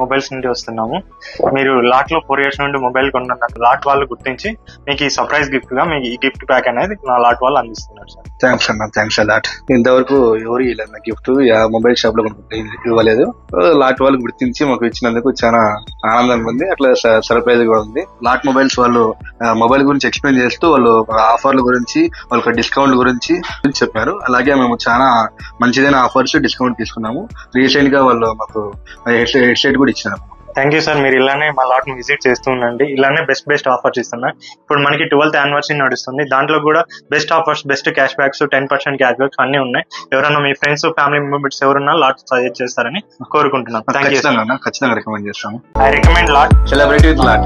Mobiles నుండి వస్తున్నాము. మీరు లాట్ లో 4 years నుండి మొబైల్ కొన్న లాట్ వాళ్ళు గుర్తించి మీకు ఈ సర్ప్రైజ్ గిఫ్ట్ గా మీకు ఈ గిఫ్ట్ ప్యాక్ అనేది నా లాట్ వాళ్ళు అందిస్తున్నారు సార్. థ్యాంక్స్ అన్న, థ్యాంక్స్ లాట్. ఇంతవరకు ఎవరు ఇవ్వలేదు గిఫ్ట్, మొబైల్ షాప్ లో ఇవ్వలేదు. లాట్ వాళ్ళు గుర్తించి మాకు ఇచ్చినందుకు చాలా ఆనందంగా ఉంది, అట్లా సర్ప్రైజ్ గా ఉంది. లాట్ మొబైల్స్ వాళ్ళు మొబైల్ గురించి ఎక్స్ప్లెయిన్ చేస్తూ వాళ్ళు ఆఫర్ల గురించి, వాళ్ళకి డిస్కౌంట్ గురించి చెప్పారు. అలాగే మేము చాలా మంచిదైన ఆఫర్స్, డిస్కౌంట్ తీసుకున్నాము. రీసెంట్ గా వాళ్ళు మాకు హెడ్ సెట్ కూడా ఇచ్చినారు. Thank you sir. మీరు ఇలానే మా లాట్ ని విజిట్ చేస్తూ ఉండండి. ఇలానే బెస్ట్ ఆఫర్స్ ఇస్తున్నారు. ఇప్పుడు మనకి 12th anniversary నడుస్తుంది. దాంట్లో కూడా best offers, best cash backs, 10% cash backs అన్ని ఉన్నాయి. ఎవరైనా మీ ఫ్రెండ్స్, ఫ్యామిలీ మెంబర్స్ ఎవరున్నా లాట్ సజెస్ట్ చేస్తారని కోరుకుంటున్నాను. Thank you. ఖచ్చితంగా రికమెండ్ చేస్తాము. I recommend lot. Celebrate with lot.